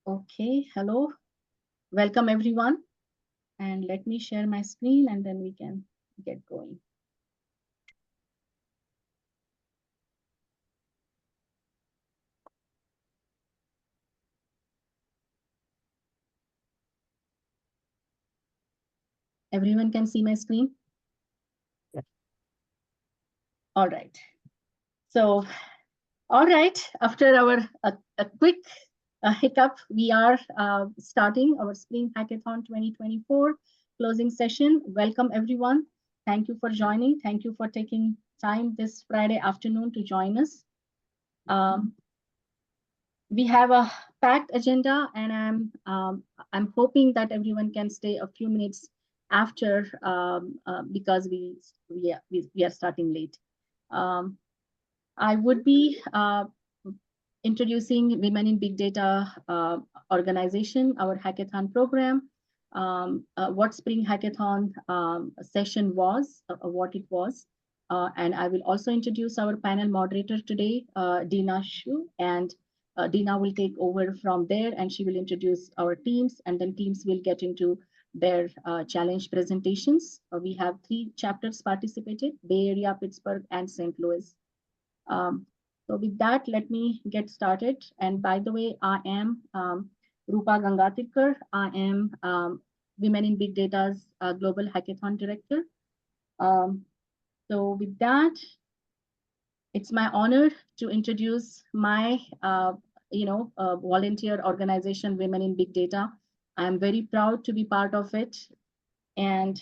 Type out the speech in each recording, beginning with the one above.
Okay, hello, welcome everyone. And let me share my screen and then we can get going. Everyone can see my screen? Yeah. All right. So, all right, after our a quick hiccup, we are starting our Spring Hackathon 2024 closing session. Welcome everyone. Thank you for joining. Thank you for taking time this Friday afternoon to join us. We have a packed agenda, and I'm hoping that everyone can stay a few minutes after because we are starting late. Um, I would be introducing Women in Big Data organization, our hackathon program, what Spring Hackathon session was, what it was. And I will also introduce our panel moderator today, Dina Shu, and Dina will take over from there and she will introduce our teams, and then teams will get into their challenge presentations. We have 3 chapters participated: Bay Area, Pittsburgh, and St. Louis. Um, so with that, let me get started. And by the way, I am Rupa Gangatikar. I am Women in Big Data's Global Hackathon Director. Um, so with that, it's my honor to introduce my volunteer organization, Women in Big Data. I'm very proud to be part of it. And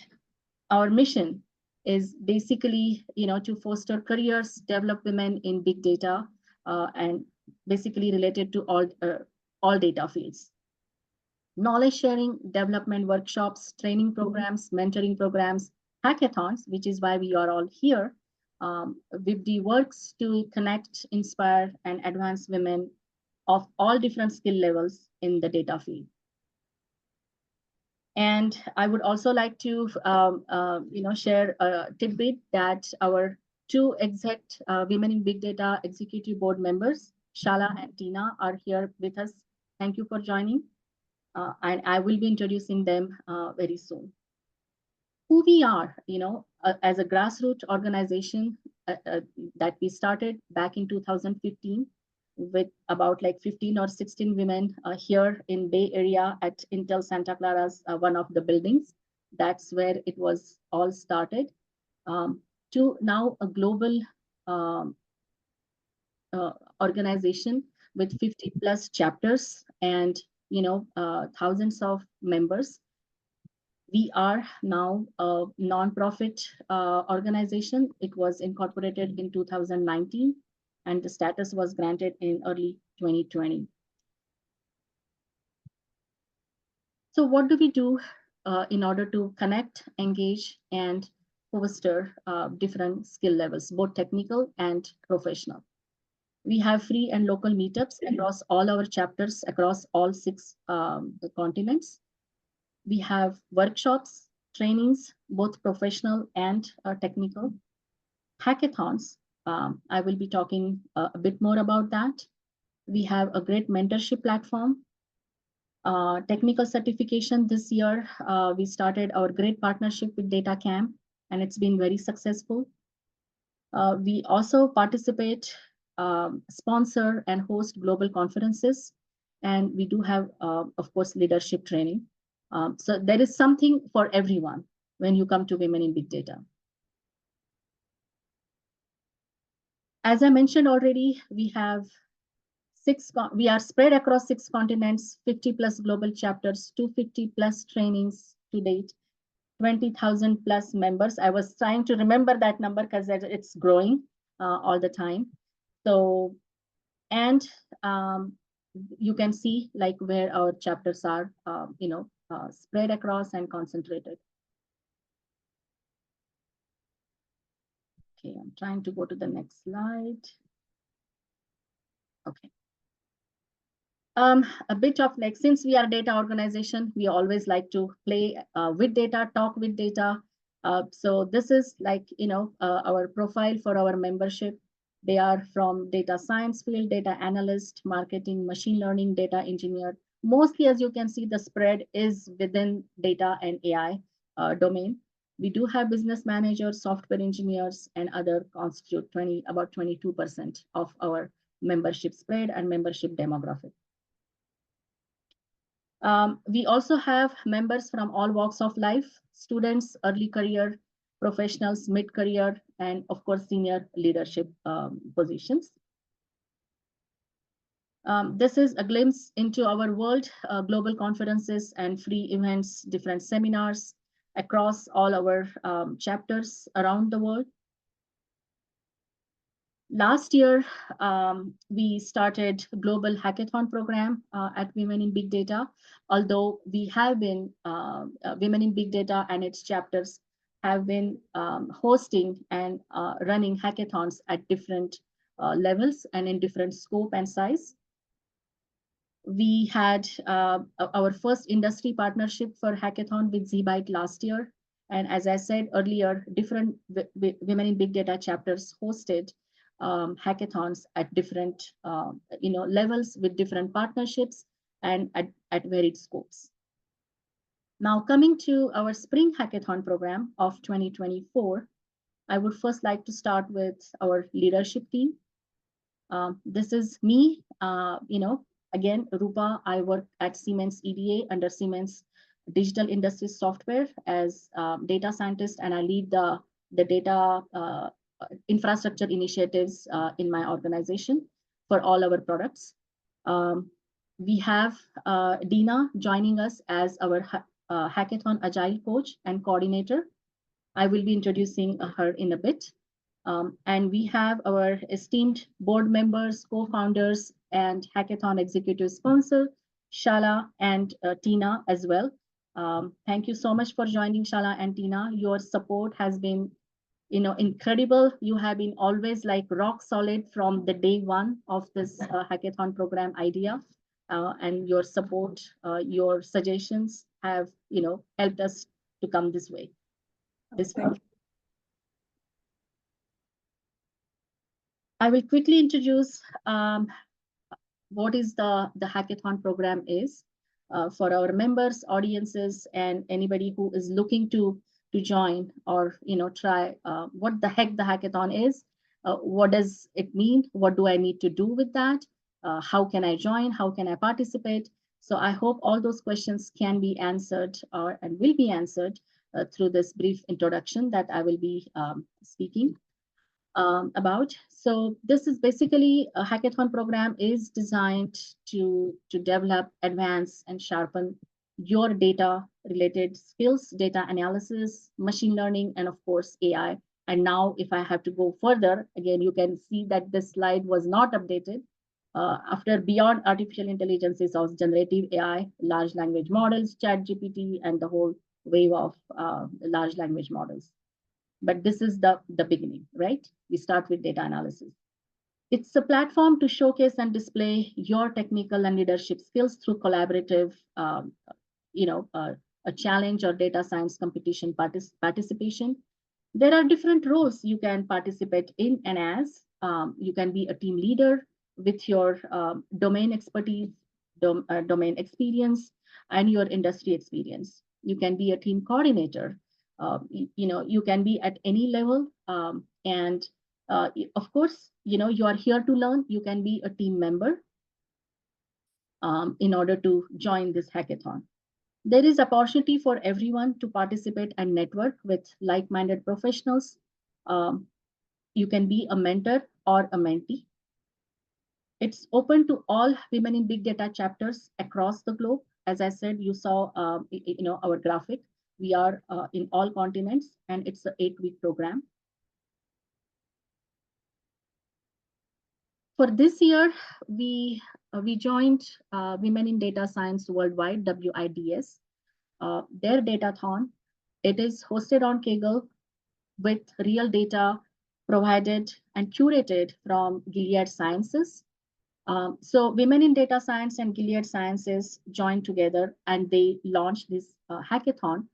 our mission is basically, to foster careers, develop women in big data, and basically related to all data fields. Knowledge sharing, development workshops, training programs, mentoring programs, hackathons, which is why we are all here. WIPD works to connect, inspire, and advance women of all different skill levels in the data field. And I would also like to, share a tidbit that our 2 Women in Big Data executive board members, Shala and Tina, are here with us. Thank you for joining. And I will be introducing them very soon. Who we are, as a grassroots organization that we started back in 2015 with about like 15 or 16 women here in Bay Area at Intel Santa Clara's one of the buildings. That's where it was all started. To now a global um, organization with 50 plus chapters and thousands of members. We are now a non-profit organization. It was incorporated in 2019, and the status was granted in early 2020. So what do we do in order to connect, engage, and foster different skill levels, both technical and professional? We have free and local meetups across all our chapters, across all 6 continents. We have workshops, trainings, both professional and technical. Hackathons, I will be talking a bit more about that. We have a great mentorship platform. Technical certification this year, we started our great partnership with DataCamp, and it's been very successful. We also participate, sponsor, and host global conferences. And we do have, of course, leadership training. So there is something for everyone when you come to Women in Big Data. As I mentioned already, we are spread across 6 continents, 50 plus global chapters, 250 plus trainings to date, 20,000 plus members. I was trying to remember that number because it's growing all the time. So, and you can see like where our chapters are, spread across and concentrated. Okay, I'm trying to go to the next slide. Okay. A bit of like, since we are a data organization, we always like to play with data, talk with data. So this is like, our profile for our membership. They are from data science field, data analyst, marketing, machine learning, data engineer, Mostly, as you can see, the spread is within data and AI domain. We do have business managers, software engineers, and other constitute about 22% of our membership spread and membership demographic. We also have members from all walks of life, students, early career, professionals, mid-career, and of course, senior leadership positions. This is a glimpse into our world, global conferences and free events, different seminars across all our chapters around the world. Last year, we started global hackathon program at Women in Big Data. Although we have been, Women in Big Data and its chapters have been hosting and running hackathons at different levels and in different scope and size. We had our first industry partnership for hackathon with ZByte last year. And as I said earlier, different Women in Big Data chapters hosted hackathons at different levels with different partnerships and at varied scopes. Now coming to our spring hackathon program of 2024, I would first like to start with our leadership team. This is me, again, Rupa. I work at Siemens EDA under Siemens Digital Industries Software as data scientist, and I lead the data infrastructure initiatives in my organization for all our products. We have Dina joining us as our hackathon agile coach and coordinator. I will be introducing her in a bit. And we have our esteemed board members, co-founders, and hackathon executive sponsor, Shala and Tina as well. Thank you so much for joining, Shala and Tina. Your support has been, incredible. You have been always like rock solid from the day one of this hackathon program idea. And your support, your suggestions have, helped us to come this way. This far. I will quickly introduce what is the hackathon program is for our members, audiences, and anybody who is looking to join or try what the heck the hackathon is. What does it mean? What do I need to do with that? How can I join? How can I participate? So I hope all those questions can be answered and will be answered through this brief introduction that I will be speaking about. So this is basically a hackathon program is designed to develop, advance, and sharpen your data related skills, data analysis, machine learning, and of course AI. And now if I have to go further, again, you can see that this slide was not updated. After beyond artificial intelligence is also generative AI, large language models, chat GPT, and the whole wave of large language models. But this is the beginning, right? We start with data analysis. It's a platform to showcase and display your technical and leadership skills through collaborative, a challenge or data science competition participation. There are different roles you can participate in and as. You can be a team leader with your domain expertise, domain experience, and your industry experience. You can be a team coordinator. You can be at any level. And of course, you are here to learn. You can be a team member in order to join this hackathon. There is opportunity for everyone to participate and network with like-minded professionals. You can be a mentor or a mentee. It's open to all Women in Big Data chapters across the globe. As I said, you saw our graphic. We are in all continents, and it's an 8-week program. For this year, we joined Women in Data Science Worldwide, WIDS, their datathon. It is hosted on Kaggle with real data provided and curated from Gilead Sciences. So Women in Data Science and Gilead Sciences joined together and they launched this hackathon.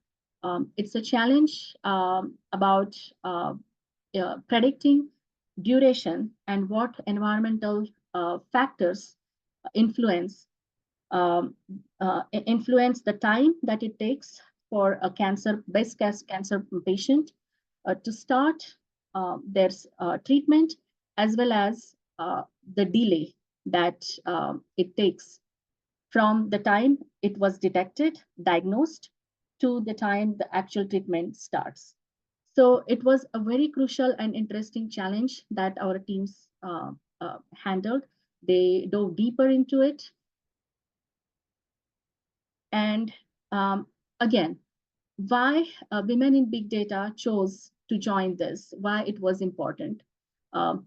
It's a challenge about predicting duration and what environmental factors influence um, influence the time that it takes for a cancer patient to start their treatment, as well as the delay that it takes from the time it was detected, diagnosed, to the time the actual treatment starts. So it was a very crucial and interesting challenge that our teams handled. They dove deeper into it. And again, why women in big data chose to join this, why it was important. Um,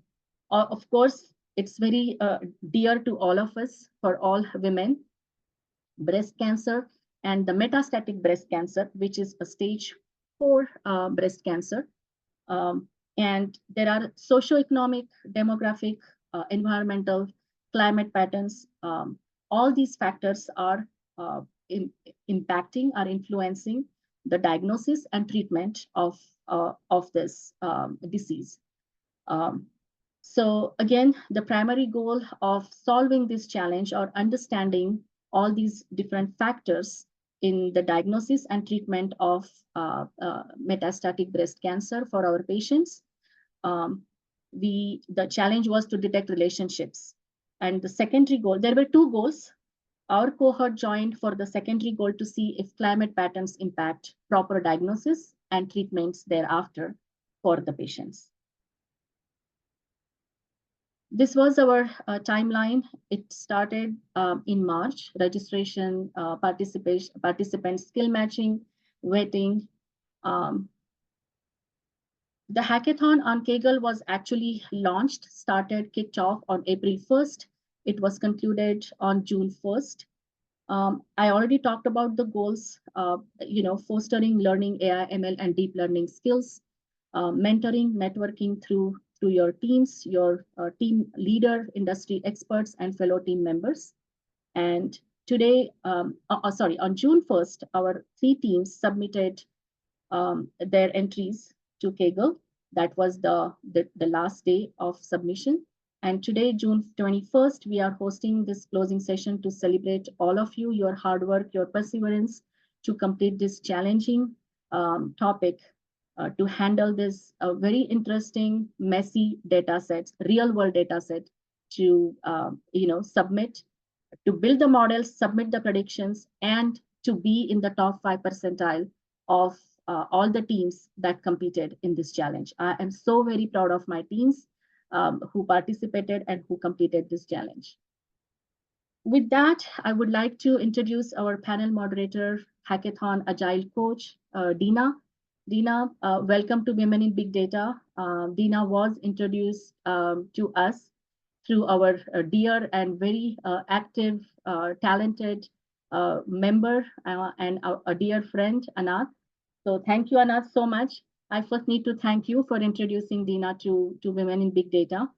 of course, it's very dear to all of us, for all women. Breast cancer and the metastatic breast cancer, which is a stage 4 breast cancer. Um, and there are socioeconomic, demographic, environmental, climate patterns. All these factors are uh, in, impacting, are influencing the diagnosis and treatment of this disease. Um, so again, the primary goal of solving this challenge, or understanding all these different factors in the diagnosis and treatment of metastatic breast cancer for our patients, um, the challenge was to detect relationships. And the secondary goal, there were two goals. Our cohort joined for the secondary goal to see if climate patterns impact proper diagnosis and treatments thereafter for the patients. This was our timeline. It started in March, registration, participant skill matching, waiting. Um, the hackathon on Kaggle was actually launched, kicked off on April 1st. It was concluded on June 1st. I already talked about the goals, fostering learning AI, ML, and deep learning skills, mentoring, networking through your teams, your team leader, industry experts, and fellow team members. And today, on June 1st, our 3 teams submitted their entries to Kaggle. That was the last day of submission. And today, June 21st, we are hosting this closing session to celebrate all of you, your hard work, your perseverance to complete this challenging topic, to handle this very interesting, messy data sets, real world data set, to submit, to build the models, submit the predictions, and to be in the top 5 percentile of all the teams that competed in this challenge. I am so very proud of my teams who participated and who completed this challenge. With that, I would like to introduce our panel moderator, Hackathon Agile Coach, Dina. Dina, welcome to Women in Big Data. Dina was introduced to us through our dear and very active, talented member and a dear friend, Anath. So thank you, Anath, so much. I first need to thank you for introducing Dina to Women in Big Data.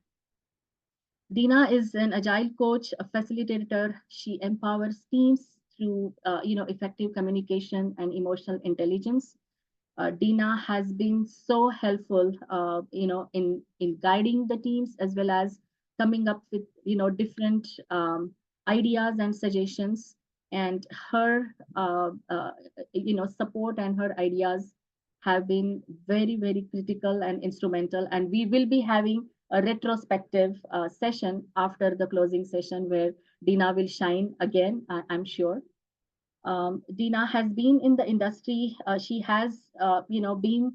Dina is an agile coach, a facilitator. She empowers teams through effective communication and emotional intelligence. Dina has been so helpful, in guiding the teams, as well as coming up with different ideas and suggestions. And her support and her ideas have been very, very critical and instrumental. And we will be having a retrospective session after the closing session, where Dina will shine again, I'm sure. Dina has been in the industry. She has, been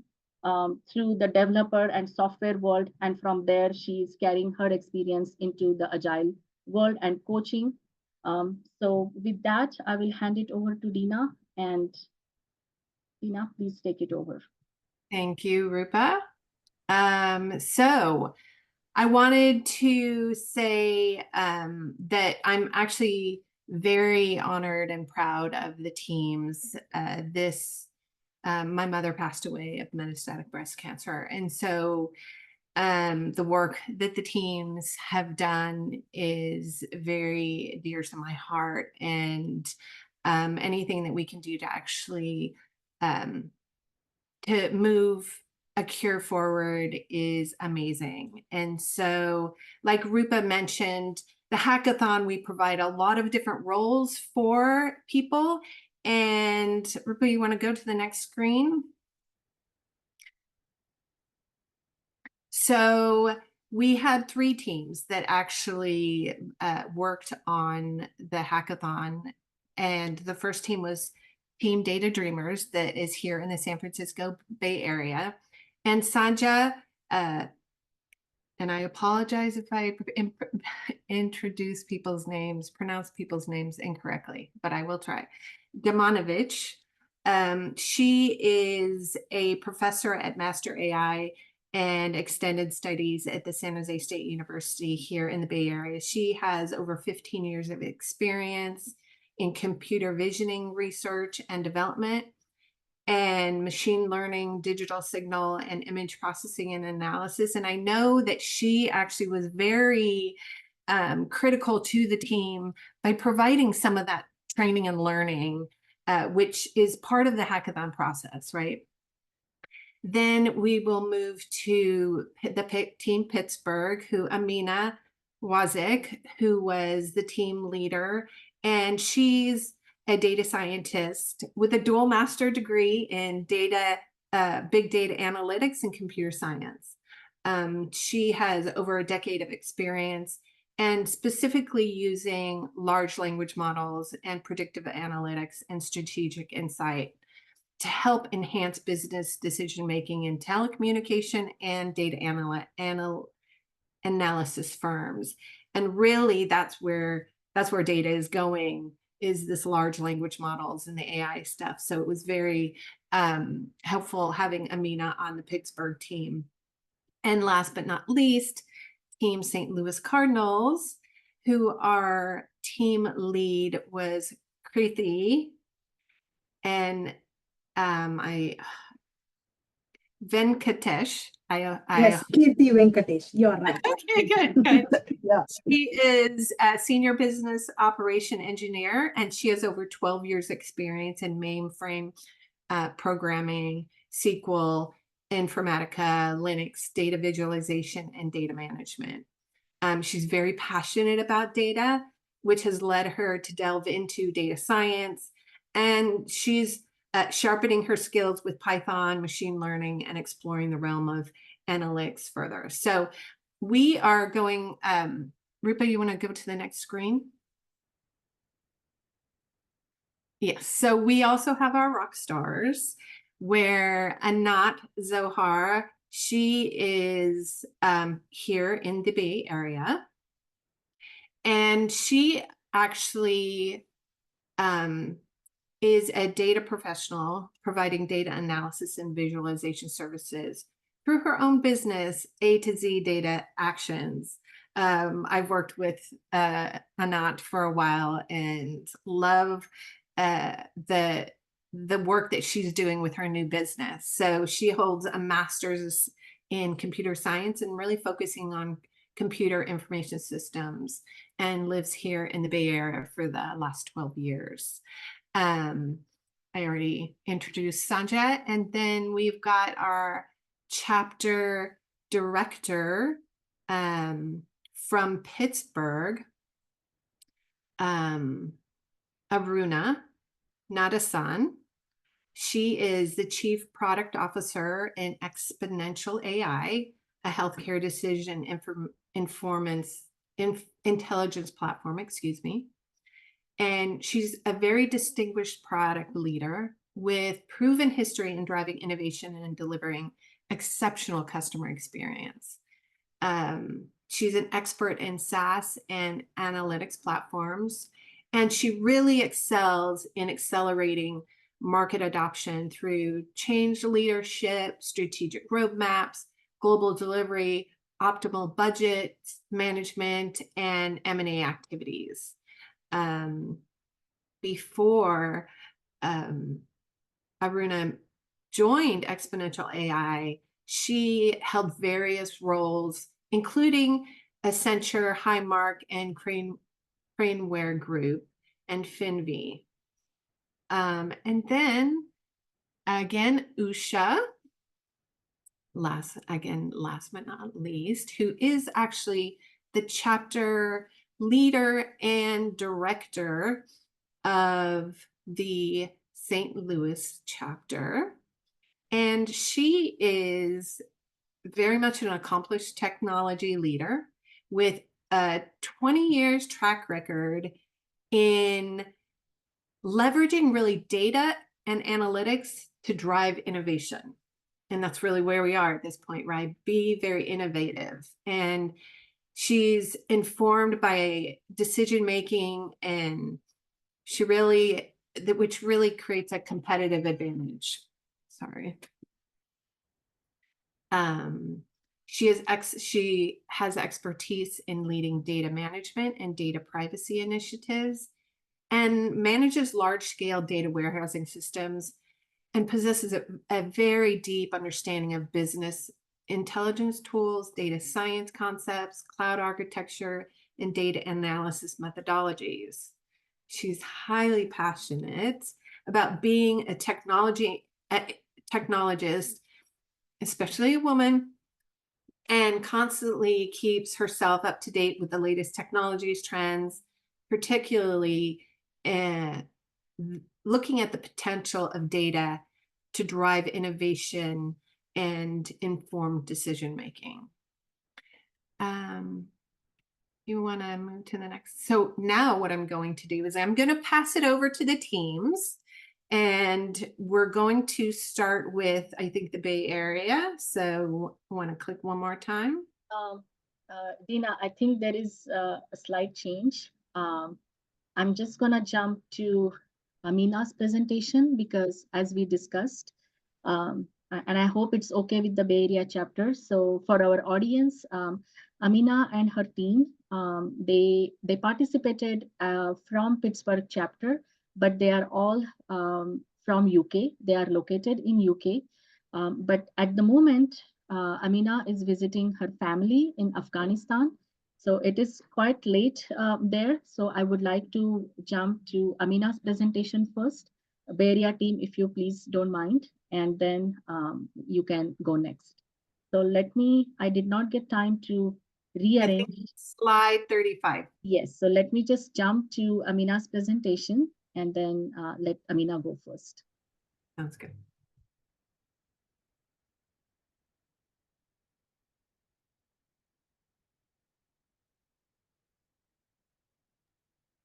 through the developer and software world, and from there, she's carrying her experience into the agile world and coaching. So with that, I will hand it over to Dina, and Dina, please take it over. Thank you, Rupa. So I wanted to say that I'm actually very honored and proud of the teams. My mother passed away of metastatic breast cancer. And so the work that the teams have done is very dear to my heart. And anything that we can do to actually to move a cure forward is amazing. And so, like Rupa mentioned, the hackathon, we provide a lot of different roles for people. And Rupa, you want to go to the next screen? So we had 3 teams that actually worked on the hackathon. And the first team was Team Data Dreamers, that is here in the San Francisco Bay Area. And Sanja, uh, and I apologize if I introduce people's names, pronounce people's names incorrectly, but I will try. Demanovich. She is a professor at Master AI and Extended Studies at the San Jose State University here in the Bay Area. She has over 15 years of experience in computer visioning research and development and machine learning, digital signal, and image processing and analysis. And I know that she actually was very critical to the team by providing some of that training and learning, which is part of the hackathon process, right? Then we will move to the team Pittsburgh, who Amina Wazik, who was the team leader, and she's a data scientist with a dual master degree in big data analytics and computer science. She has over a decade of experience and specifically using large language models and predictive analytics and strategic insight to help enhance business decision making in telecommunication and data analysis firms. And really that's where data is going, is this large language models and the AI stuff. So it was very helpful having Amina on the Pittsburgh team. And last but not least, Team St. Louis Cardinals, who our team lead was Krithi, and I Venkatesh. Yes, Kirti Venkatesh. You're right. Okay, good. Yeah. She is a senior business operation engineer, and she has over 12 years experience in mainframe programming, SQL, Informatica, Linux, data visualization, and data management. She's very passionate about data, which has led her to delve into data science, and she's sharpening her skills with Python, machine learning, and exploring the realm of analytics further. So we are going, Rupa, you want to go to the next screen? Yes, so we also have our rock stars, where Anat Zohar, she is here in the Bay Area, and she actually is a data professional providing data analysis and visualization services through her own business, A to Z Data Actions. I've worked with Anat for a while and love the work that she's doing with her new business. So she holds a master's in computer science and really focusing on computer information systems, and lives here in the Bay Area for the last 12 years. I already introduced Sanjay, and then we've got our chapter director from Pittsburgh, Aruna Nadasan. She is the Chief Product Officer in Exponential AI, a healthcare decision intelligence platform, excuse me. And she's a very distinguished product leader with proven history in driving innovation and delivering exceptional customer experience. She's an expert in SaaS and analytics platforms, and she really excels in accelerating market adoption through change leadership, strategic roadmaps, global delivery, optimal budget management, and M&A activities. Before Aruna joined Exponential AI, she held various roles, including Accenture, Highmark, and Craneware Group, and Finvi. And then again, Usha, last but not least, who is actually the chapter leader and director of the St. Louis chapter. And she is very much an accomplished technology leader with a 20 years track record in leveraging really data and analytics to drive innovation. And that's really where we are at this point, right? Be very innovative. And she's informed by decision making, and which really creates a competitive advantage. Sorry. She has expertise in leading data management and data privacy initiatives, and manages large-scale data warehousing systems, and possesses a very deep understanding of business intelligence tools, data science concepts, cloud architecture, and data analysis methodologies. She's highly passionate about being a technologist, especially a woman, and constantly keeps herself up to date with the latest technologies, trends, particularly looking at the potential of data to drive innovation and informed decision making. You want to move to the next? So now what I'm going to do is I'm going to pass it over to the teams, and we're going to start with, I think, the Bay Area. So I want to click one more time. Dina, I think there is a slight change. I'm just going to jump to Amina's presentation because, as we discussed, and I hope it's okay with the Bay Area chapter. So for our audience, Amina and her team, they participated from Pittsburgh chapter, but they are all from UK. They are located in UK. But at the moment, Amina is visiting her family in Afghanistan. So it is quite late there. So I would like to jump to Amina's presentation first. Bay Area team, if you please don't mind, and then you can go next. So I did not get time to rearrange. Slide 35. Yes, so let me just jump to Amina's presentation and then let Amina go first. Sounds good.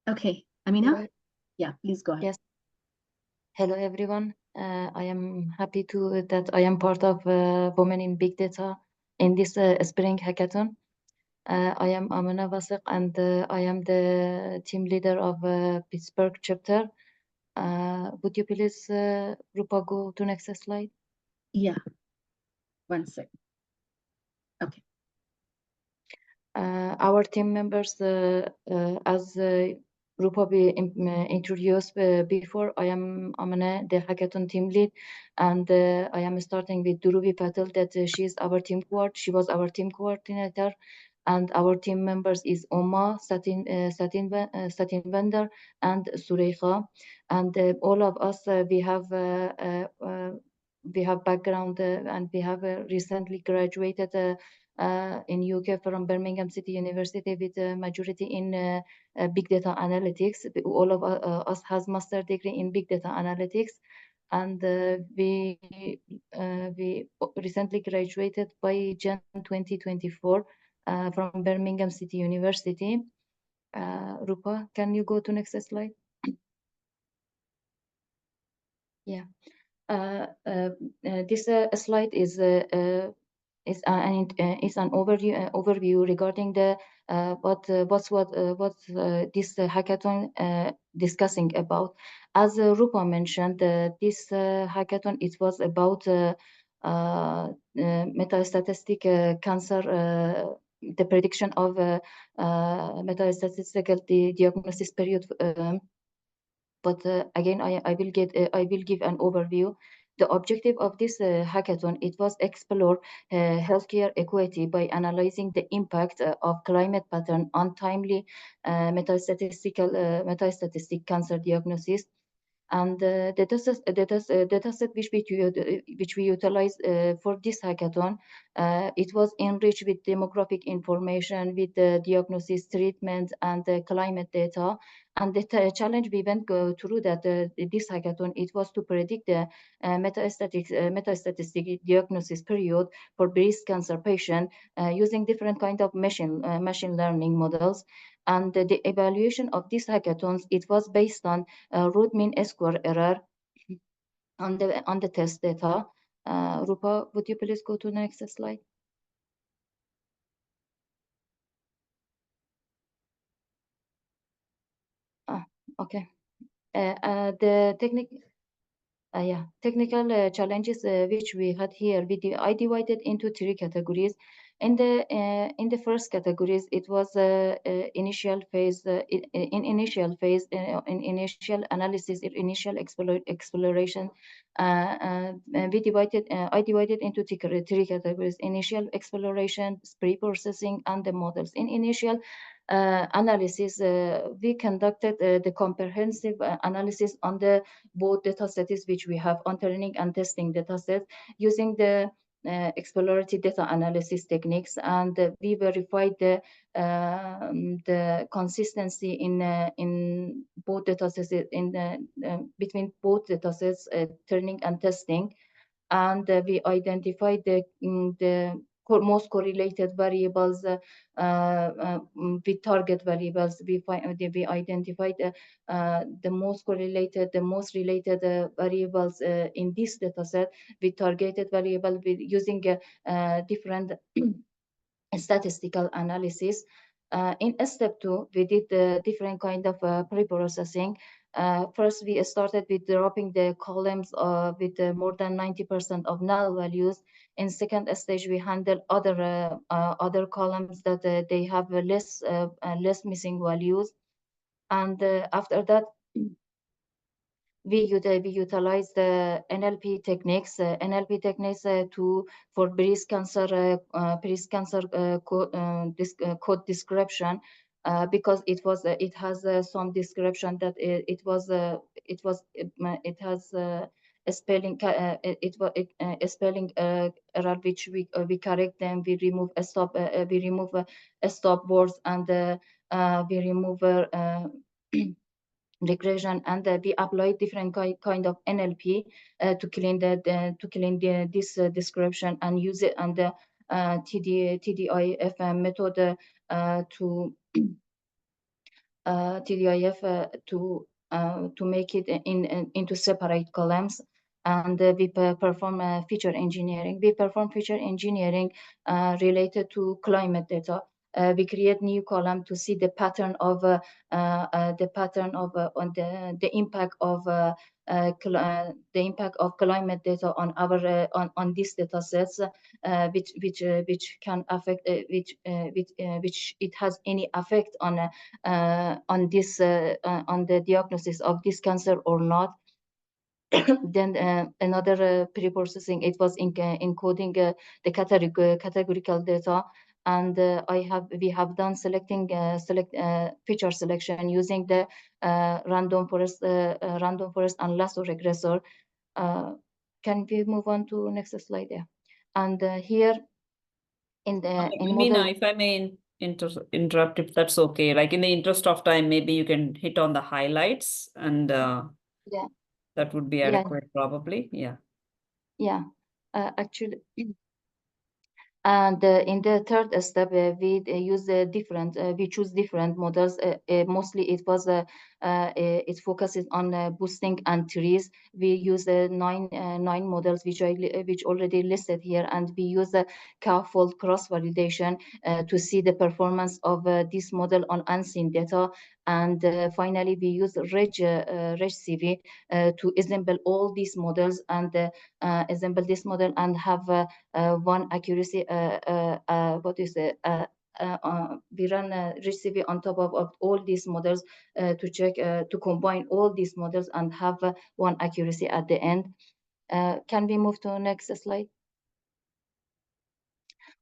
Okay, Amina? Hello. Yeah, please go ahead. Yes. Hello, everyone. I am happy that I am part of Women in Big Data in this spring hackathon. I am Amina Wasiq, and I am the team leader of Pittsburgh chapter. Would you please, Rupa, go to next slide? Yeah, 1 sec. Okay. Our team members, as Rupa introduced before, I am Amina, the hackathon team lead, and I am starting with Durubi Patel, that she's our she was our team coordinator, and our team members is Oma, Satin Vendor, and Sureikha, and all of us we have background and we have recently graduated in UK from Birmingham City University with a majority in big data analytics. All of us has master degree in big data analytics, and we recently graduated by Jan 2024 from Birmingham City University. Rupa, can you go to next slide? Yeah. This slide is an overview regarding the what this hackathon discussing about. As Rupa mentioned, this hackathon, it was about metastatic cancer, the prediction of metastatistical diagnosis period. But again, I will give an overview. The objective of this hackathon, it was explore healthcare equity by analyzing the impact of climate pattern on timely metastatic cancer diagnosis. And the dataset which we utilize for this hackathon, it was enriched with demographic information, with diagnosis, treatment, and climate data. And the challenge we went through that this hackathon, it was to predict the metastatic diagnosis period for breast cancer patient using different kind of machine learning models. And the evaluation of these hackathons, it was based on root mean square error on the test data. Rupa, would you please go to the next slide? Okay. The technical challenges which we had here, I divided into 3 categories. In the first categories, it was initial phase. In initial phase, in initial analysis, in initial exploration, I divided into 3 categories: initial exploration, pre-processing, and the models. In initial analysis, we conducted the comprehensive analysis on the both data sets which we have on training and testing data sets using the exploratory data analysis techniques, and we verified the consistency in both data sets between both data sets, training and testing. And we identified the most correlated variables with target variables. We identified the most correlated, the most related variables in this data set with targeted variable with using different statistical analysis. In step 2, we did different kind of pre-processing. First, we started with dropping the columns with more than 90% of null values. In second stage, we handle other columns that they have less missing values. And after that, we utilize the NLP techniques, for breast cancer code description, because it has some description that it has a spelling a spelling error which we correct them. We remove a stop words, and we remove regression, and we apply different kind of NLP to clean this description, and use it on the TDIF method to TDIF to make it into separate columns. And we perform feature engineering. We perform feature engineering related to climate data. We create new column to see the pattern of on the impact of the impact of climate data on our on these data sets, which can affect which it has any effect on this on the diagnosis of this cancer or not. Then another pre-processing, it was encoding the categorical data. And we have done feature selection using the random forest and lasso regressor. Can we move on to next slide there? And here in Mina, if I may interrupt, if that's okay, like in the interest of time, maybe you can hit on the highlights, and yeah, that would be adequate, probably. Yeah. Actually. And in the third step, we use we choose different models. Mostly it focuses on boosting and trees. We use nine models which already listed here, and we use the k-fold cross validation to see the performance of this model on unseen data. And finally, we use RegCV to assemble all these models and assemble this model and have one accuracy. What is it? We run RegCV on top of all these models to check to combine all these models and have one accuracy at the end. Can we move to the next slide?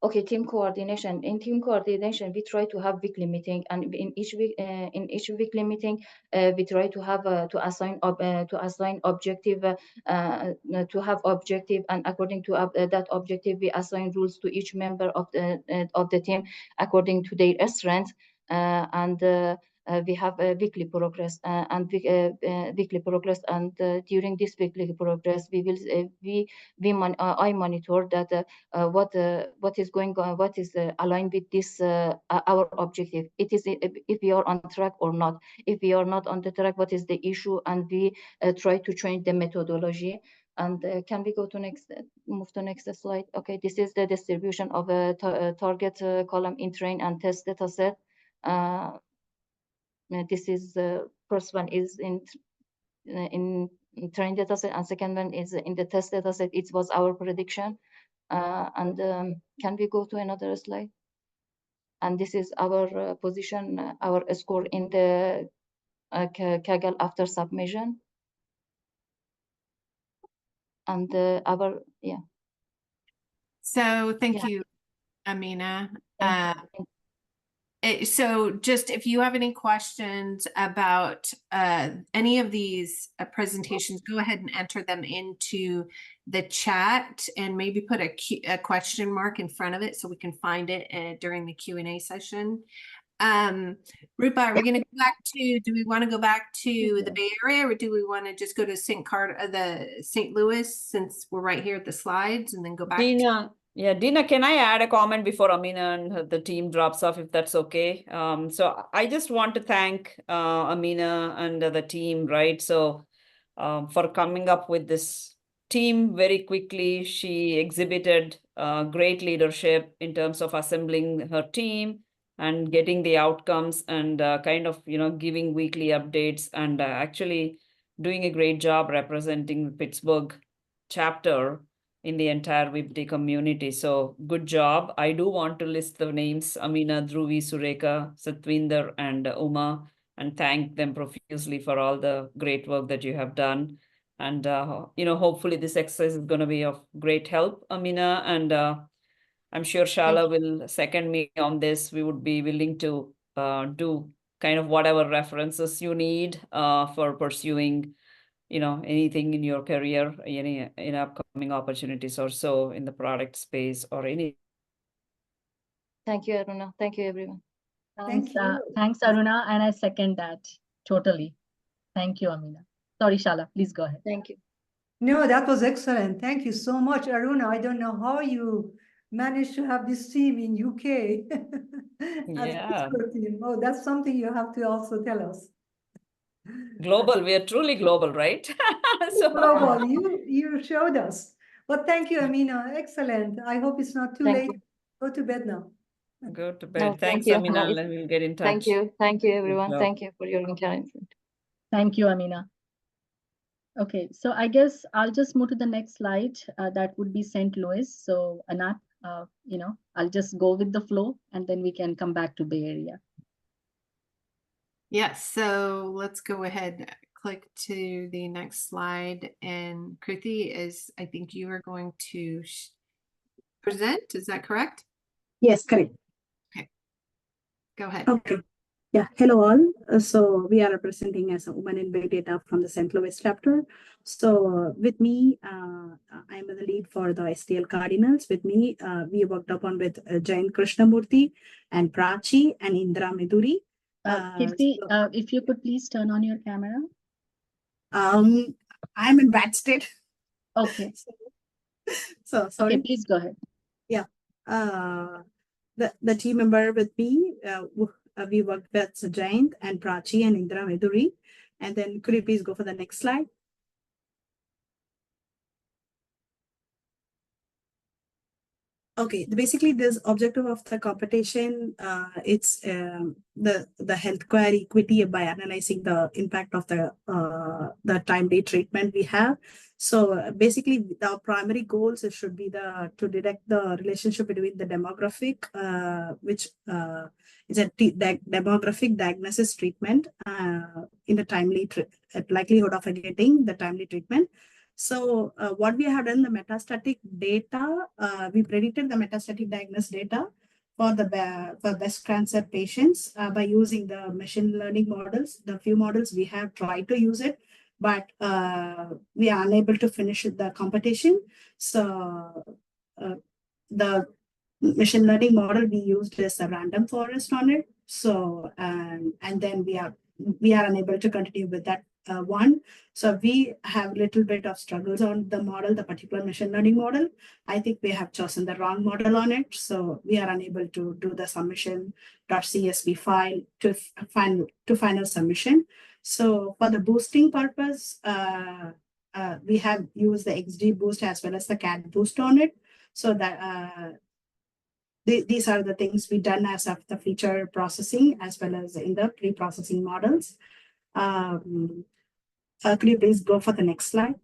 Okay, team coordination. In team coordination, we try to have weekly meeting, and in each weekly meeting, we try to have to assign objective, to have objective, and according to that objective, we assign rules to each member of the team according to their strengths, and we have a weekly progress and during this weekly progress, we will I monitor that. What is going on, what is aligned with this our objective. It is if we are on track or not. If we are not on the track, what is the issue, and we try to change the methodology. And can we go to move to next slide? Okay, this is the distribution of a target column in train and test data set. This is first one is in train data set, and second one is in the test data set. It was our prediction. Can we go to another slide? And this is our position, our score in the Kaggle after submission. And yeah. So thank you, Amina. So just if you have any questions about any of these presentations, go ahead and enter them into the chat and maybe put a question mark in front of it so we can find it during the Q&A session. Rupa, are we going to go back to, do we want to go back to the Bay Area, or do we want to just go to St. Louis, since we're right here at the slides, and then go back? Dina, can I add a comment before Amina and the team drops off, if that's okay? So I just want to thank Amina and the team, right? So for coming up with this team very quickly. She exhibited great leadership in terms of assembling her team and getting the outcomes and kind of, giving weekly updates and actually doing a great job representing the Pittsburgh chapter in the entire WIPD community. So good job. I do want to list the names: Amina, Dhruvi, Sureka, Satwinder, and Uma, and thank them profusely for all the great work that you have done. And, hopefully this exercise is going to be of great help, Amina. And I'm sure Shala will second me on this. We would be willing to do kind of whatever references you need for pursuing anything in your career, any in upcoming opportunities or so in the product space or any. Thank you, Aruna. Thank you, everyone. Thanks, thanks, Aruna. And I second that totally. Thank you, Amina. Sorry, Shala, please go ahead. Thank you. No, that was excellent. Thank you so much, Aruna. I don't know how you managed to have this team in UK. Yeah. Team. Oh, that's something you have to also tell us. Global, we are truly global, right? So global, you showed us. But thank you, Amina. Excellent. I hope it's not too late. Go to bed now. Go to bed. No, Thanks, thank Amina. you. We'll get in touch. Thank you. Thank you, everyone. Thank you for your encouragement. Thank you, Amina. Okay, so I guess I'll just move to the next slide. That would be St. Louis. So Anat, I'll just go with the flow and then we can come back to Bay Area. Yes, so let's go ahead, click to the next slide. And Kruti, I think you are going to present, is that correct? Yes, correct. Okay, go ahead. Okay. Yeah, hello all. So we are representing as a woman in big data from the St. Louis chapter. So with me, I'm the lead for the STL Cardinals. With me, we worked upon with Jain Krishnamurthy and Prachi and Indra Meduri. Kirti, if you could please turn on your camera. I'm in bad state. Okay. So sorry. Okay, please go ahead. Yeah. The team member with me, we worked with Jain and Prachi and Indra Meduri. And then could you please go for the next slide? Okay, basically this objective of the competition, it's the healthcare equity by analyzing the impact of the timely treatment we have. So basically, our primary goals should be to detect the relationship between the demographic, which is a demographic diagnosis treatment in the timely likelihood of getting the timely treatment. So what we have done, the metastatic data, we predicted the metastatic diagnosis data for the for breast cancer patients by using the machine learning models. The few models we have tried to use it, but we are unable to finish the competition. So the machine learning model we used is a random forest on it. So and then we are unable to continue with that one. So we have a little bit of struggles on the model, the particular machine learning model. I think we have chosen the wrong model on it. So we are unable to do the submission.csv file to final submission. So for the boosting purpose, we have used the XG boost as well as the CAT boost on it. So that these are the things we done as of the feature processing as well as in the pre-processing models. Could you please go for the next slide?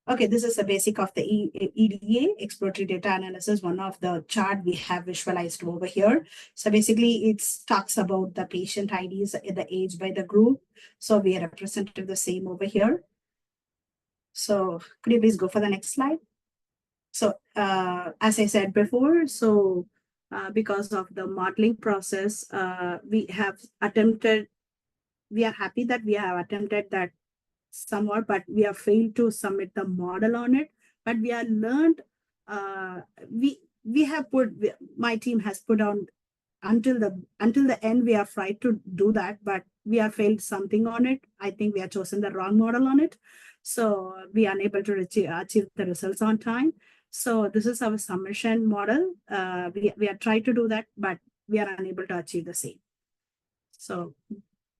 Okay, this is the basic of the EDA, exploratory data analysis, one of the chart we have visualized over here. So basically it talks about the patient IDs, the age by the group. So we are represented the same over here. So could you please go for the next slide? So as I said before, so because of the modeling process, we are happy that we have attempted that somewhat, but we have failed to submit the model on it. But we have learned, my team has put on until the end, we have tried to do that, but we have failed something on it. I think we have chosen the wrong model on it. So we are unable to achieve the results on time. So this is our submission model. We are trying to do that, but we are unable to achieve the same. So,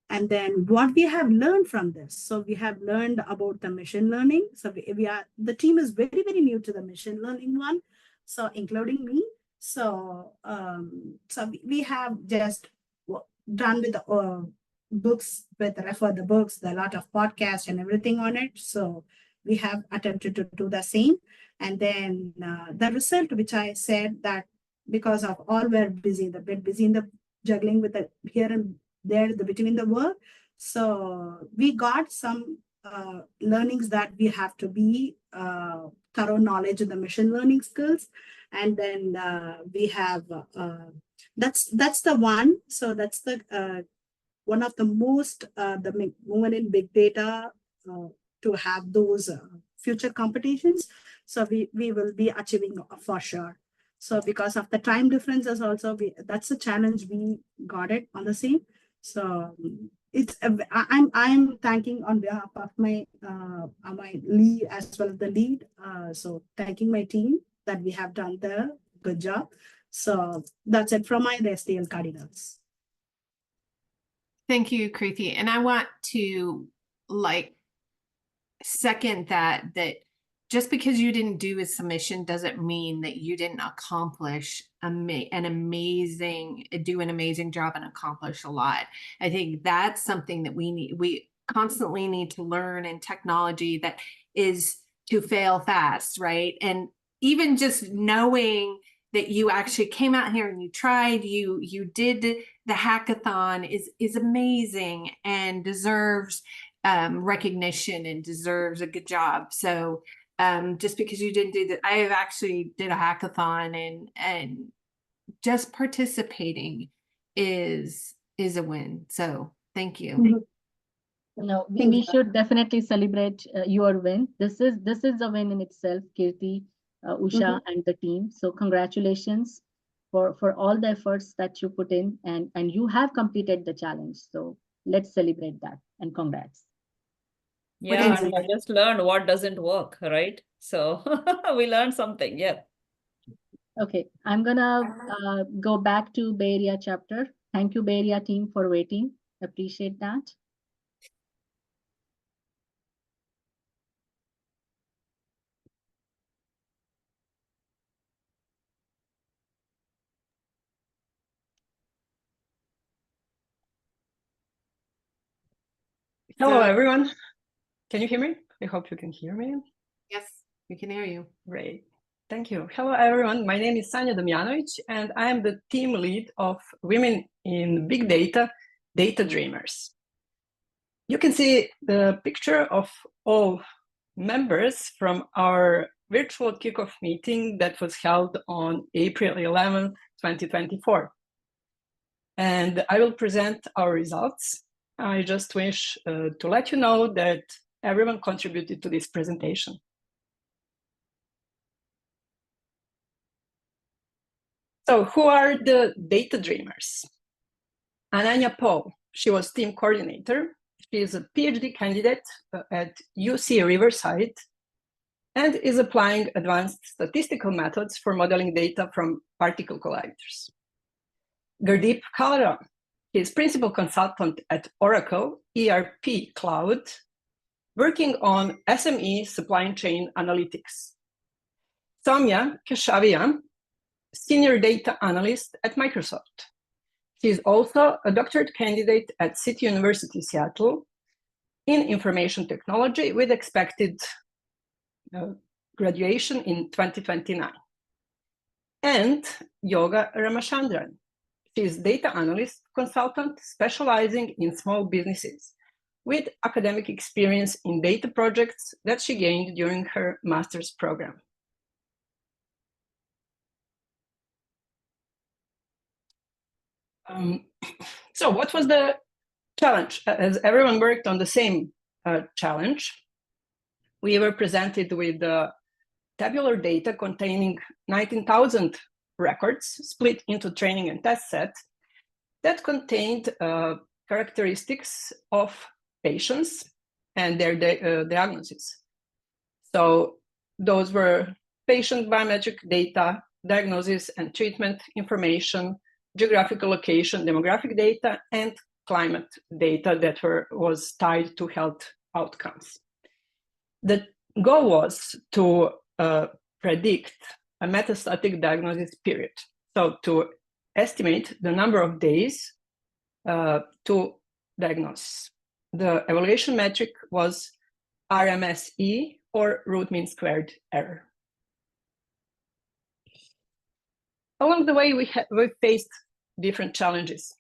and then what we have learned from this. So we have learned about the machine learning. So the team is very, very new to the machine learning one. So including me. So, so we have just done with the books, with the refer the books, the lot of podcasts and everything on it. So we have attempted to do the same. And then the result, which I said that because of all we're busy, the bit busy in the juggling with the here and there, the between the work. So we got some learnings that we have to be thorough knowledge of the machine learning skills. And then we have, that's the one. So that's the one of the most, the movement in big data to have those future competitions. So we will be achieving for sure. So because of the time differences also, that's a challenge we got it on the same. So it's I'm thanking on behalf of my lead as well as the lead. So thanking my team that we have done the good job. So that's it from the STL Cardinals. Thank you, Kriti. And I want to second that just because you didn't do a submission doesn't mean that you didn't accomplish do an amazing job and accomplish a lot. I think that's something that we constantly need to learn in technology, that is to fail fast, right? And even just knowing that you actually came out here and you tried, you did the hackathon is amazing and deserves recognition and deserves a good job. So just because you didn't do that, I have actually did a hackathon, and just participating is a win. So thank you. No, we should definitely celebrate your win. This is a win in itself, Kirti, Usha, and the team. So congratulations for all the efforts that you put in, and you have completed the challenge. So let's celebrate that, and congrats. Yeah, and I just learned what doesn't work, right? So we learned something. Yeah. Okay, I'm gonna go back to Bay Area chapter. Thank you, Bay Area team, for waiting. Appreciate that. Hello, everyone. Can you hear me? I hope you can hear me. Yes, we can hear you. Great. Thank you. Hello, everyone. My name is Sanja Damjanovic, and I am the team lead of Women in Big Data, Data Dreamers. You can see the picture of all members from our virtual kickoff meeting that was held on April 11th, 2024. And I will present our results. I just wish to let you know that everyone contributed to this presentation. So who are the data dreamers? Ananya Paul, she was team coordinator. She is a PhD candidate at UC Riverside and is applying advanced statistical methods for modeling data from particle colliders. Gurdeep Kalra, he is principal consultant at Oracle ERP Cloud, working on SME supply chain analytics. Soumya Keshavia, senior data analyst at Microsoft. She is also a doctorate candidate at City University Seattle in information technology with expected graduation in 2029. And Yoga Ramachandran. She is data analyst consultant specializing in small businesses with academic experience in data projects that she gained during her master's program. So what was the challenge? As everyone worked on the same challenge, we were presented with tabular data containing 19,000 records split into training and test sets that contained characteristics of patients and their diagnoses. So those were patient biometric data, diagnosis and treatment information, geographical location, demographic data, and climate data that was tied to health outcomes. The goal was to predict a metastatic diagnosis period. So to estimate the number of days to diagnose. The evaluation metric was RMSE, or root mean squared error. Along the way, we faced different challenges.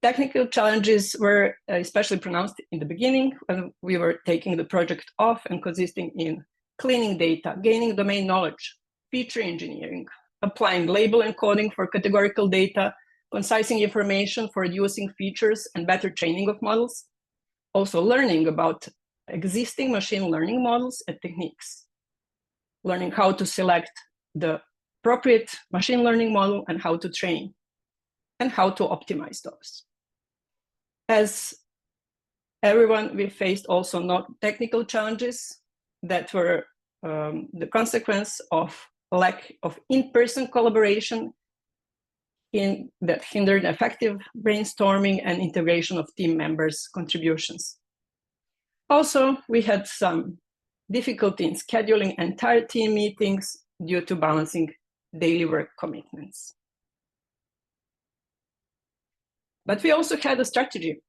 Technical challenges were especially pronounced in the beginning when we were taking the project off and consisting in cleaning data, gaining domain knowledge, feature engineering, applying label encoding for categorical data, concising information for reducing features and better training of models, also learning about existing machine learning models and techniques, learning how to select the appropriate machine learning model and how to train, and how to optimize those. As everyone, we faced also non-technical challenges that were the consequence of lack of in-person collaboration that hindered effective brainstorming and integration of team members' contributions. Also, we had some difficulty in scheduling entire team meetings due to balancing daily work commitments. But we also had a strategy.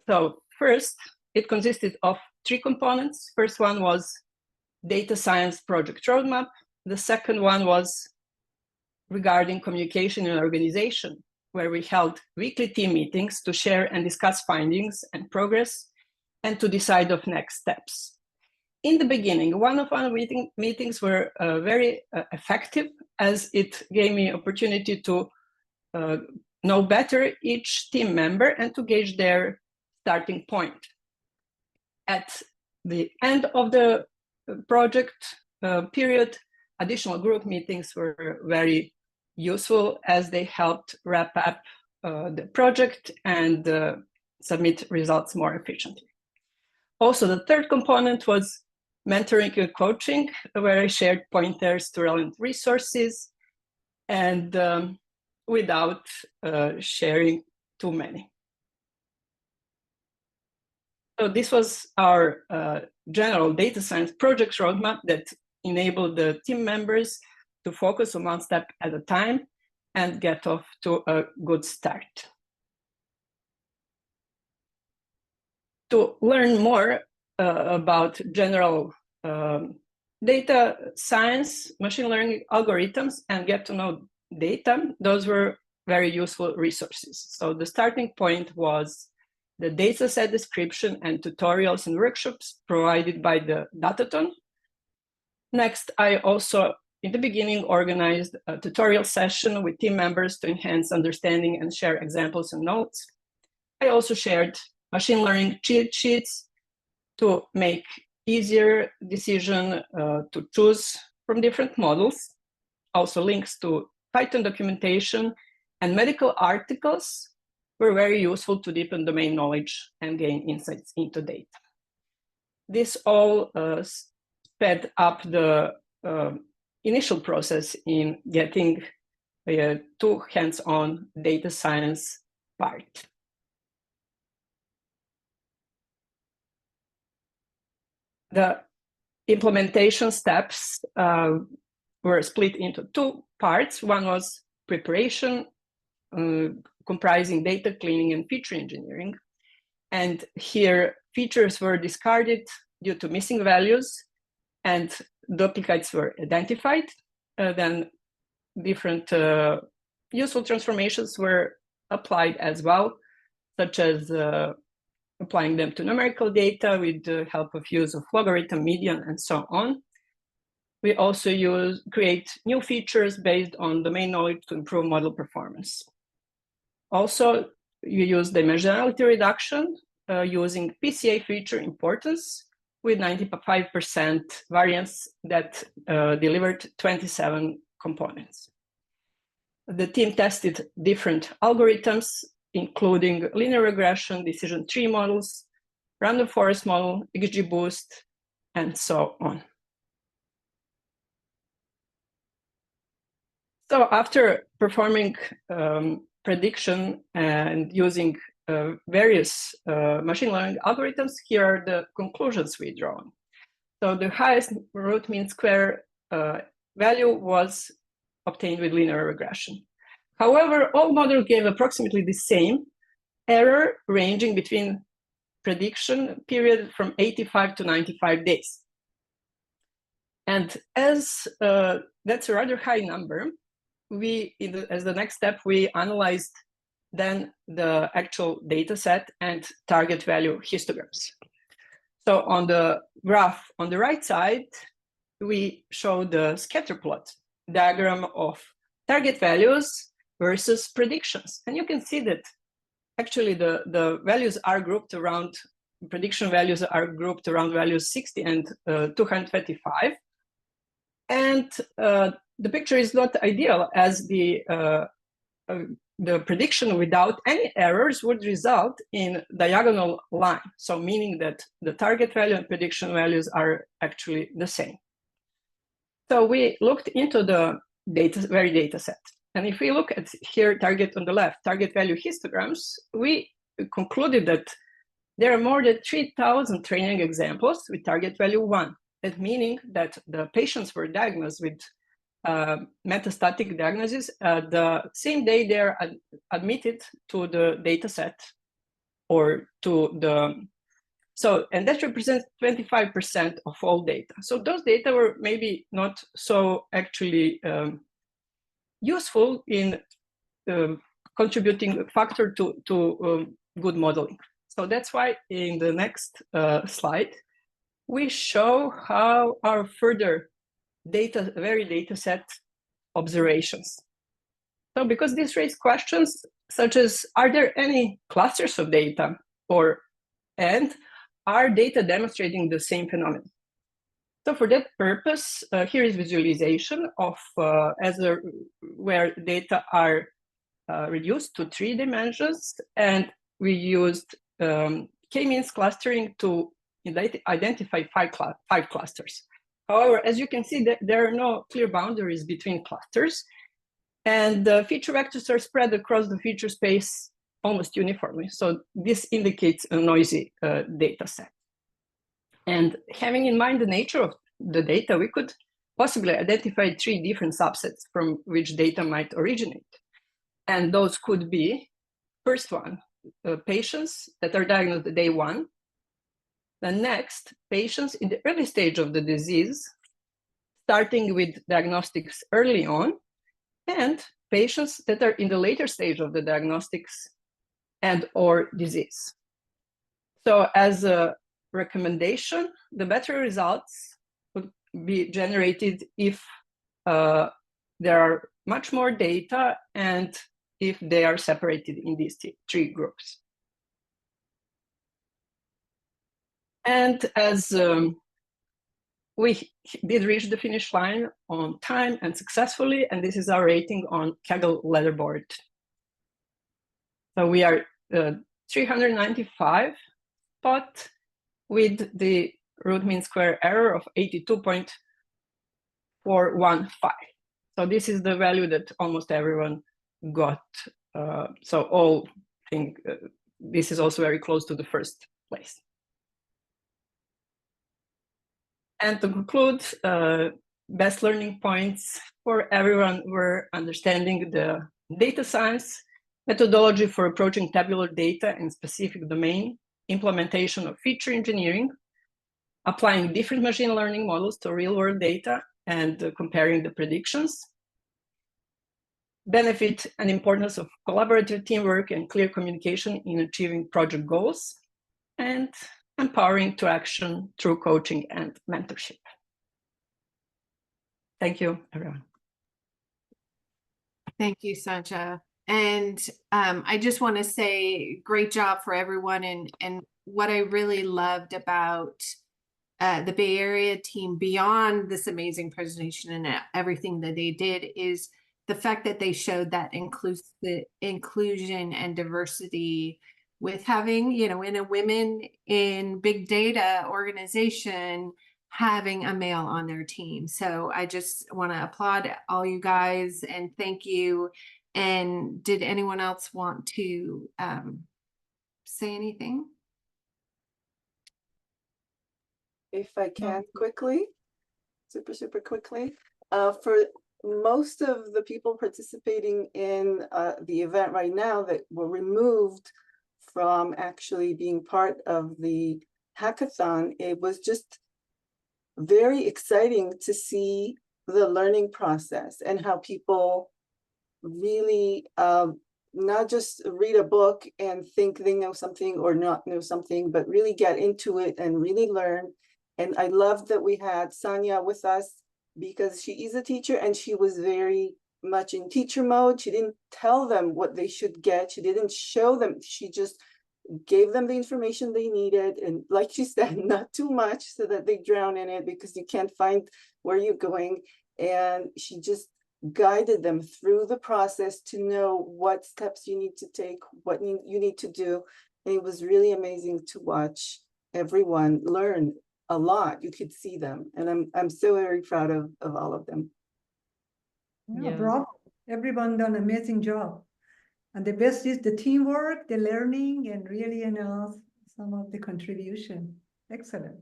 So first, it consisted of 3 components. First one was data science project roadmap. The second one was regarding communication in organization, where we held weekly team meetings to share and discuss findings and progress and to decide of next steps. In the beginning, one of our meetings were very effective, as it gave me opportunity to know better each team member and to gauge their starting point. At the end of the project period, additional group meetings were very useful as they helped wrap up the project and submit results more efficiently. Also, the third component was mentoring and coaching, where I shared pointers to relevant resources and without sharing too many. So this was our general data science project roadmap that enabled the team members to focus on one step at a time and get off to a good start. To learn more about general data science, machine learning algorithms, and get to know data, those were very useful resources. So the starting point was the data set description and tutorials and workshops provided by the Hackathon. Next, I also, in the beginning, organized a tutorial session with team members to enhance understanding and share examples and notes. I also shared machine learning cheat sheets to make easier decision to choose from different models. Also links to Python documentation and medical articles were very useful to deepen domain knowledge and gain insights into data. This all sped up the initial process in getting to hands-on data science part. The implementation steps were split into two parts. One was preparation, comprising data cleaning and feature engineering. And here, features were discarded due to missing values, and duplicates were identified. Then different useful transformations were applied as well, such as applying them to numerical data with the help of use of logarithm, median, and so on. We also create new features based on domain knowledge to improve model performance. Also, you use dimensionality reduction using PCA feature importance with 95% variance that delivered 27 components. The team tested different algorithms, including linear regression, decision tree models, random forest model, XGBoost, and so on. So after performing prediction and using various machine learning algorithms, here are the conclusions we drawn. So the highest root mean square value was obtained with linear regression. However, all models gave approximately the same error ranging between prediction period from 85 to 95 days. And as that's a rather high number, as the next step, we analyzed then the actual data set and target value histograms. So on the graph on the right side, we show the scatter plot diagram of target values versus predictions. And you can see that actually the values are grouped around, prediction values are grouped around values 60 and 225. And the picture is not ideal, as the prediction without any errors would result in diagonal line. So meaning that the target value and prediction values are actually the same. So we looked into the very data set. And if we look at here, target on the left, target value histograms, we concluded that there are more than 3,000 training examples with target value 1. That meaning that the patients were diagnosed with metastatic diagnosis the same day they're admitted to the data set or to the, and that represents 25% of all data. So those data were maybe not so actually useful in contributing factor to good modeling. So that's why in the next slide, we show how our further very data set observations. So because this raises questions such as, are there any clusters of data, and are data demonstrating the same phenomenon? So for that purpose, here is visualization of where data are reduced to 3 dimensions, and we used k-means clustering to identify 5 clusters. However, as you can see, there are no clear boundaries between clusters, and the feature vectors are spread across the feature space almost uniformly. So this indicates a noisy data set. And having in mind the nature of the data, we could possibly identify 3 different subsets from which data might originate. And those could be, first one, patients that are diagnosed at day 1. The next, patients in the early stage of the disease, starting with diagnostics early on, and patients that are in the later stage of the diagnostics and or disease. So as a recommendation, the better results would be generated if there are much more data and if they are separated in these three groups. And as we did reach the finish line on time and successfully, and this is our rating on Kaggle leaderboard. So we are 395 spot with the root mean square error of 82.415. So this is the value that almost everyone got. So all think this is also very close to the first place. And to conclude, best learning points for everyone were understanding the data science, methodology for approaching tabular data in specific domain, implementation of feature engineering, applying different machine learning models to real-world data and comparing the predictions, benefit and importance of collaborative teamwork and clear communication in achieving project goals, and empowering to action through coaching and mentorship. Thank you, everyone. Thank you, Sancha. And I just want to say great job for everyone. And what I really loved about the Bay Area team, beyond this amazing presentation and everything that they did, is the fact that they showed that inclusion and diversity with having, you know, in a women in big data organization, having a male on their team. So I just want to applaud all you guys and thank you. And did anyone else want to say anything? If I can quickly, super quickly, for most of the people participating in the event right now that were removed from actually being part of the hackathon, it was just very exciting to see the learning process and how people really not just read a book and think they know something or not know something, but really get into it and really learn. And I love that we had Sanya with us because she is a teacher and she was very much in teacher mode. She didn't tell them what they should get. She didn't show them. She just gave them the information they needed. And like she said, not too much so that they drown in it because you can't find where you're going. And she just guided them through the process to know what steps you need to take, what you need to do. And it was really amazing to watch everyone learn a lot. You could see them. And I'm so very proud of all of them. Yeah, bravo. Everyone done an amazing job. And the best is the teamwork, the learning, and really, you know, some of the contribution. Excellent.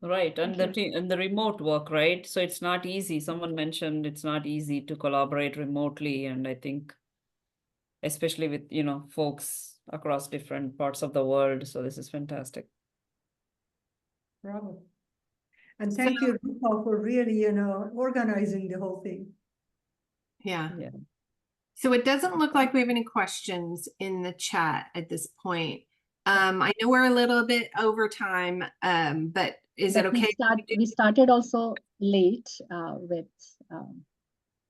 Right, and the remote work, right? So it's not easy. Someone mentioned it's not easy to collaborate remotely, and I think especially with, you know, folks across different parts of the world. So this is fantastic. Bravo. And thank you, Rupa, for really, you know, organizing the whole thing. Yeah. Yeah. So it doesn't look like we have any questions in the chat at this point. I know we're a little bit over time, but is it okay? We started also late with,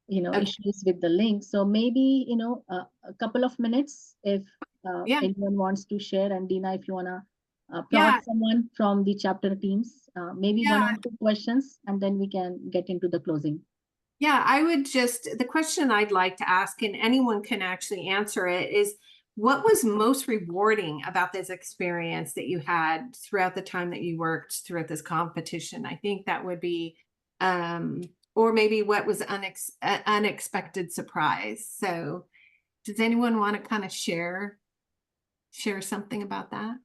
you know, Okay. issues with the link. So maybe, you know, a couple of minutes if anyone wants to share. And Dina, if you want to prompt someone from the chapter teams, maybe 1 or 2 questions, and then we can get into the closing. Yeah, I would just, the question I'd like to ask, and anyone can actually answer it, is what was most rewarding about this experience that you had throughout the time that you worked throughout this competition? I think that would be, or maybe what was unexpected surprise. So does anyone want to kind of share something about that?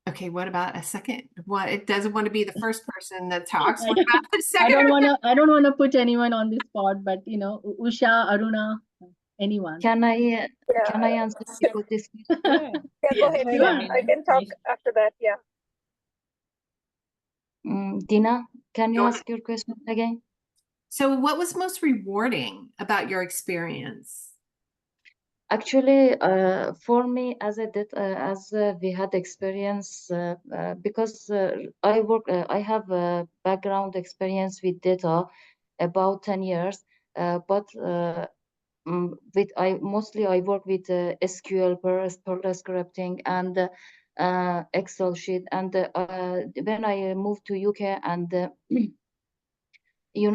Okay, what about a second? What, it doesn't want to be the first person that talks. What about the second? I don't want to put anyone on the spot, but you know, Usha, Aruna, anyone. Can I answer about this? Yeah, go ahead. Yeah, I can talk after that. Yeah. Dina, can you ask your question again? So what was most rewarding about your experience? Actually, for me, as we had experience, because I have a background experience with data about 10 years, but with I work with SQL, Perl scripting, and Excel sheet. And when I moved to UK, and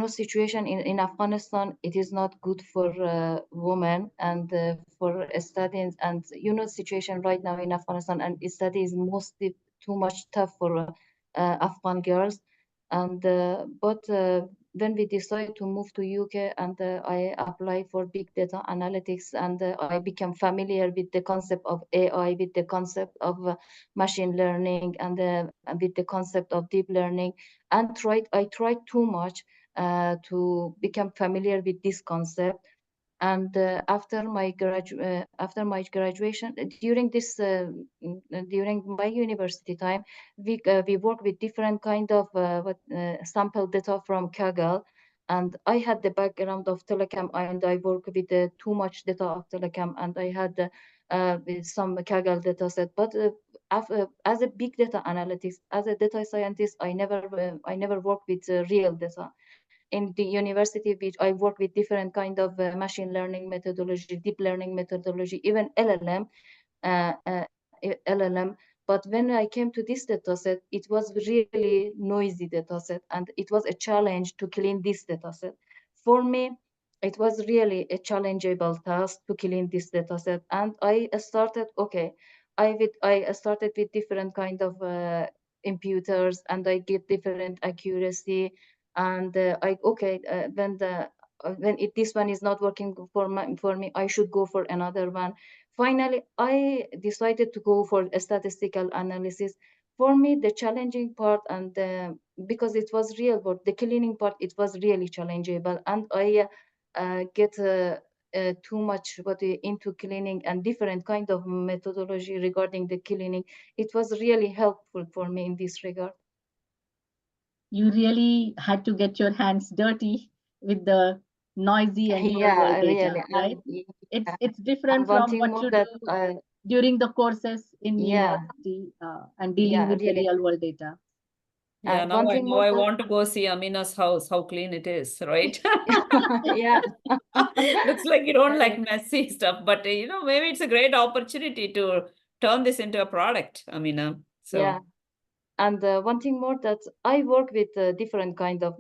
situation in Afghanistan, it is not good for women and for studies. And situation right now in Afghanistan, and study is mostly too much tough for Afghan girls. And but when we decided to move to UK, and I applied for big data analytics, and I became familiar with the concept of AI, with the concept of machine learning, and with the concept of deep learning, and I tried too much to become familiar with this concept. And after my graduation, during my university time, we work with different kind of sample data from Kaggle. And I had the background of telecom, and I work with too much data of telecom, and I had with some Kaggle data set. But as a big data analytics, as a data scientist, I never worked with real data. In the university, which I work with different kind of machine learning methodology, deep learning methodology, even LLM. But when I came to this data set, it was really noisy data set, and it was a challenge to clean this data set. For me, it was really a challengeable task to clean this data set. And I started, I started with different kind of imputers, and I get different accuracy. And when this one is not working for me, I should go for another one. Finally, I decided to go for a statistical analysis. For me, the challenging part, and because it was real work, the cleaning part, it was really challengeable. And I get too much into cleaning and different kind of methodology regarding the cleaning. It was really helpful for me in this regard. You really had to get your hands dirty with the noisy and real world data, really. right? And It's different one from thing what more you that do during the courses in university and dealing with the really. real world data. Yeah, And now one I thing now more I that want to go see Amina's house, how clean it is, right? yeah. Looks like you don't like messy stuff, but maybe it's a great opportunity to turn this into a product, Amina. So Yeah. And one thing more that I work with different kind of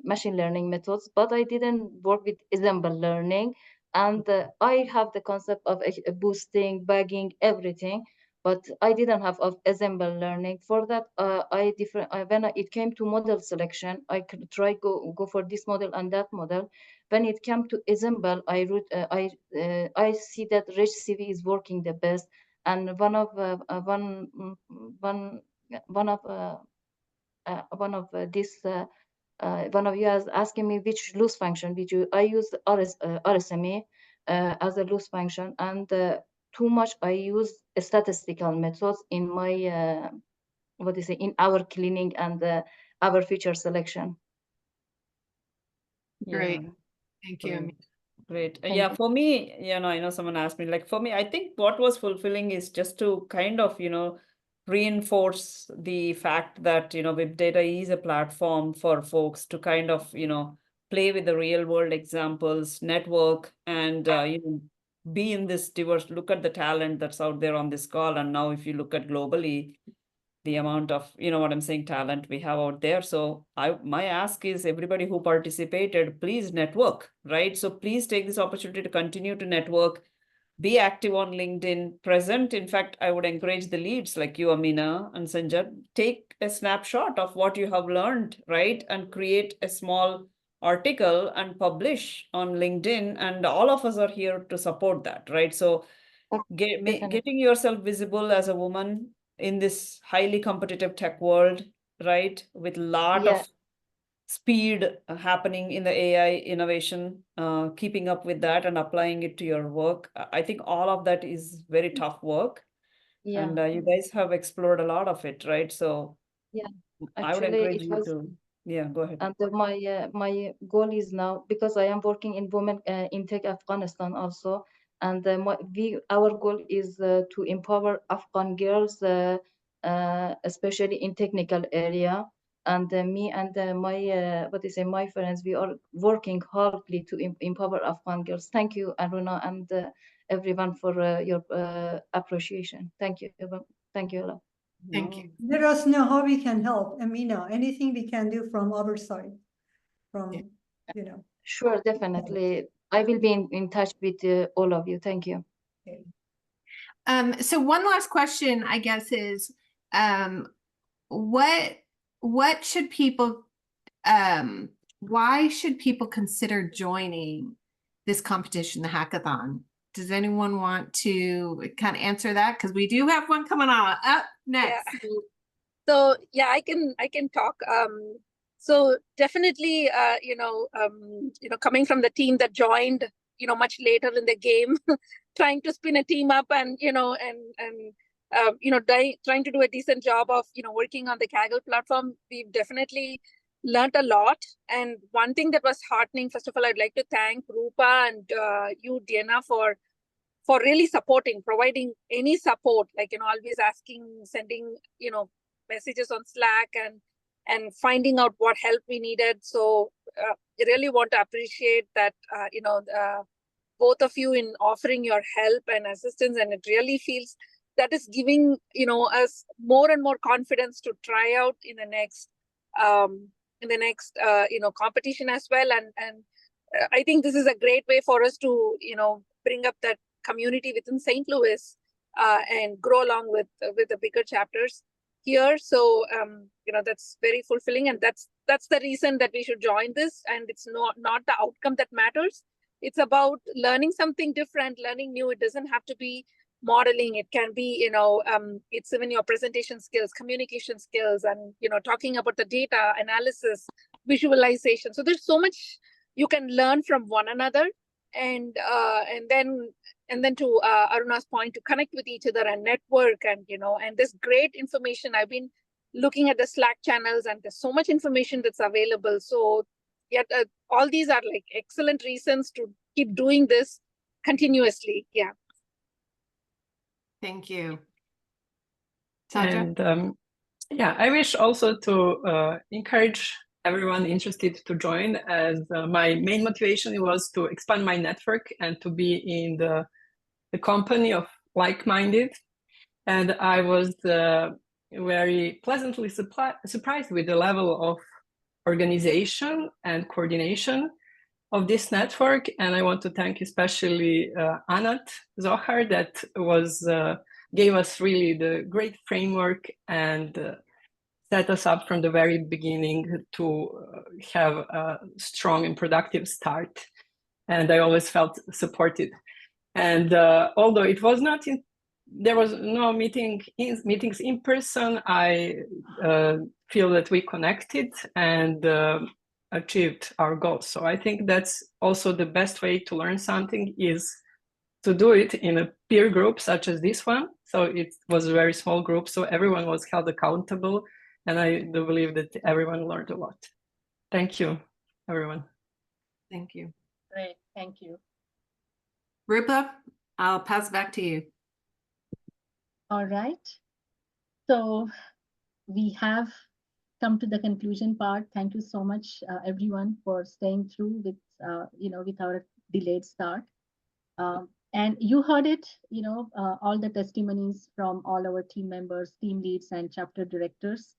machine learning methods, but I didn't work with ensemble learning. And I have the concept of boosting, bagging, everything, but I didn't have of ensemble learning. For that, it came to model selection, I could try go for this model and that model. When it came to ensemble, I see that RedCV is working the best. And one of this one of you is asking me which loss function did you. I use RSME as a loss function, and too much I use statistical methods in my in our cleaning and our feature selection. Great. Thank you, Amina. Great. Thank Yeah, you. for me, I know someone asked me, like for me, I think what was fulfilling is just to kind of, reinforce the fact that, Web Data is a platform for folks to kind of, play with the real world examples, network, and, be in this diverse, look at the talent that's out there on this call. And now if you look at globally, the amount of, what I'm saying, talent we have out there. So my ask is everybody who participated, please network, right? So please take this opportunity to continue to network, be active on LinkedIn, present. In fact, I would encourage the leads like you, Amina and Sanjay, take a snapshot of what you have learned, right? And create a small article and publish on LinkedIn. And all of us are here to support that, right? So getting yourself visible as a woman in this highly competitive tech world, right? With a lot of speed happening in the AI innovation, keeping up with that and applying it to your work. I think all of that is very tough work. Yeah. And you guys have explored a lot of it, right? So yeah, I would actually encourage it you was. to, yeah, go ahead. And my goal is now, because I am working in women in tech Afghanistan also, And our goal is to empower Afghan girls, especially in technical area. And me and my friends, we are working hardly to empower Afghan girls. Thank you, Aruna, and everyone for your appreciation. Thank you. Thank you, Allah. Thank you. Let us know how we can help. Amina, anything we can do from our side, from, you know. Sure, definitely. I will be in touch with all of you. Thank you. Okay. So one last question, I guess, is what should people why should people consider joining this competition, the hackathon? Does anyone want to kind of answer that? Because we do have one coming on up next. Yeah. So yeah, I can talk. So definitely, coming from the team that joined, much later in the game, trying to spin a team up and trying to do a decent job of working on the Kaggle platform, we've definitely learned a lot. And one thing that was heartening, first of all, I'd like to thank Rupa and you, Diana, for really supporting, providing any support, like always asking, sending messages on Slack and finding out what help we needed. So I really want to appreciate that both of you in offering your help and assistance, and it really feels that is giving us more and more confidence to try out in the next competition as well. And I think this is a great way for us to bring up that community within St. Louis and grow along with the bigger chapters here. So that's very fulfilling, and that's the reason that we should join this. And it's not the outcome that matters. It's about learning something different, learning new. It doesn't have to be modeling. It can be it's even your presentation skills, communication skills, and talking about the data analysis, visualization. So there's so much you can learn from one another, and then to Aruna's point, to connect with each other and network, and and this great information. I've been looking at the Slack channels, and there's so much information that's available. So yet all these are like excellent reasons to keep doing this continuously. Yeah. Thank you. Sandra? And yeah, I wish also to encourage everyone interested to join, as my main motivation was to expand my network and to be in the company of like-minded. And I was very pleasantly surprised with the level of organization and coordination of this network. And I want to thank especially Anat Zohar, that gave us really the great framework and set us up from the very beginning to have a strong and productive start. And I always felt supported. And although it was not there was no meetings in person, I feel that we connected and achieved our goals. So I think that's also the best way to learn something, is to do it in a peer group such as this one. So it was a very small group, so everyone was held accountable, and I do believe that everyone learned a lot. Thank you, everyone. Thank you. Great, thank you. Rupa, I'll pass back to you. All right. So we have come to the conclusion part. Thank you so much, everyone, for staying through with with our delayed start. And you heard it, all the testimonies from all our team members, team leads, and chapter directors.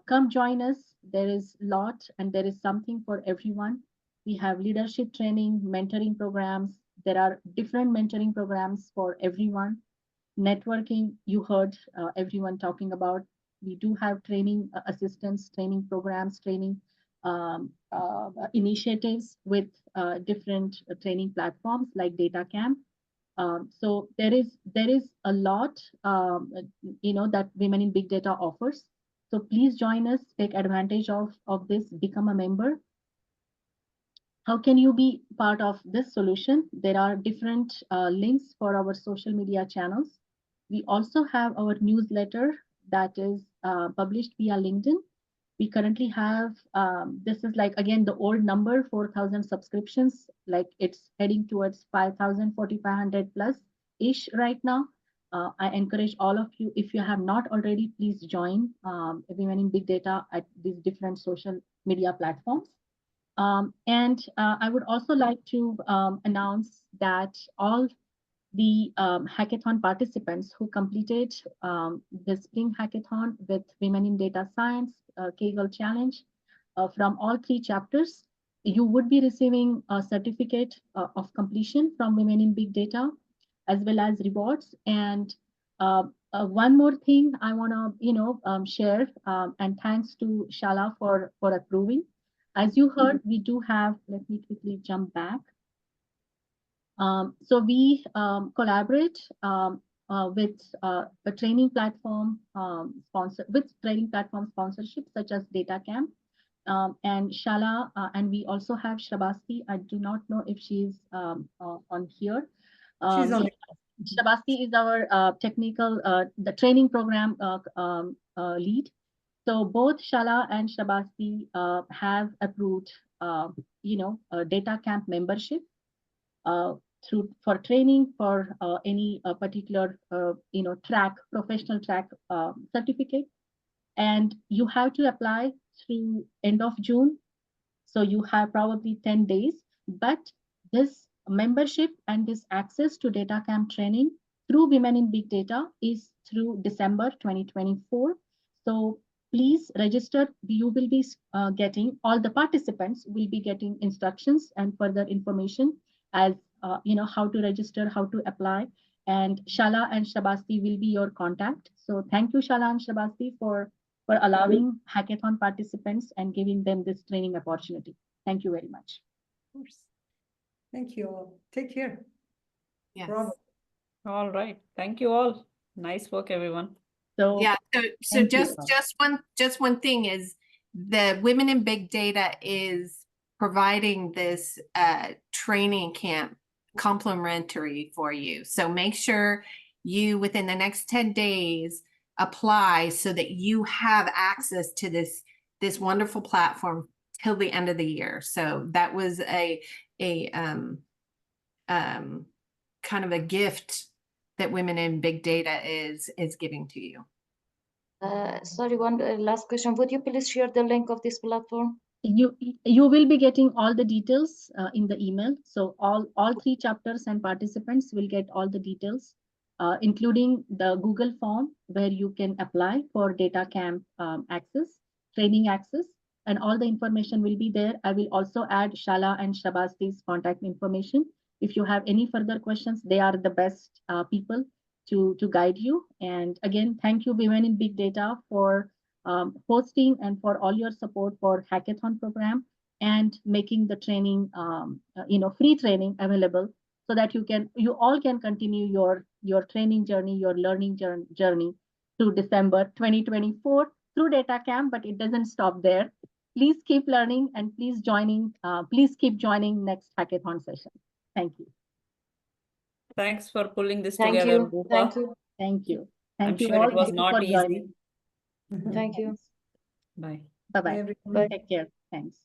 Come join us. There is a lot, and there is something for everyone. We have leadership training, mentoring programs. There are different mentoring programs for everyone. Networking, you heard everyone talking about. We do have training assistance, training programs, training initiatives with different training platforms like DataCamp. So there is a lot that Women in Big Data offers. So please join us, take advantage of this, become a member. How can you be part of this solution? There are different links for our social media channels. We also have our newsletter that is published via LinkedIn. We currently have, this is like, again, the old number, 4,000 subscriptions, like it's heading towards 5,000, 4,500 plus ish right now. I encourage all of you, if you have not already, please join Women in Big Data at these different social media platforms. And I would also like to announce that all the hackathon participants who completed the spring hackathon with Women in Data Science, Kaggle Challenge, from all 3 chapters, you would be receiving a certificate of completion from Women in Big Data, as well as rewards. And one more thing I want to share, and thanks to Shala for approving. As you heard, we do have, let me quickly jump back. So we collaborate with a training platform sponsorship such as DataCamp, and Shala, and we also have Shabasti. I do not know if she's on here. She's on. Shabasti is our technical, the training program lead. So both Shala and Shabasti have approved, DataCamp membership for training for any particular track, professional track certificate, and you have to apply through end of June. So you have probably 10 days, but this membership and this access to DataCamp training through Women in Big Data is through December 2024. So please register. You will be getting, all the participants will be getting instructions and further information as how to register, how to apply. And Shala and Shabasti will be your contact. So thank you, Shala and Shabasti, for allowing hackathon participants and giving them this training opportunity. Thank you very much. Of course. Thank you all. Take care. Yes. Bravo. All right. Thank you all. Nice work, everyone. So Yeah. So thank you. just one thing is the Women in Big Data is providing this training camp complimentary for you. So make sure you within the next 10 days apply so that you have access to this wonderful platform till the end of the year. So that was a kind of a gift that Women in Big Data is giving to you. Sorry, one last question. Would you please share the link of this platform? You will be getting all the details in the email. So all 3 chapters and participants will get all the details, including the Google form where you can apply for DataCamp access, training access, and all the information will be there. I will also add Shala and Shabasti's contact information. If you have any further questions, they are the best people to guide you. And again, thank you, Women in Big Data, for hosting and for all your support for hackathon program and making the training, free training available so that you all can continue your training journey, your learning journey through December 2024 through DataCamp, but it doesn't stop there. Please keep learning and please keep joining next hackathon session. Thank you. Thanks for pulling this Thank together, you. Rupa. Thank you. Thank you. I'm Thank you sure all. it was Thank you not for easy. joining. Thank you. Bye. Bye-bye. Everyone. Bye. Take care. Thanks.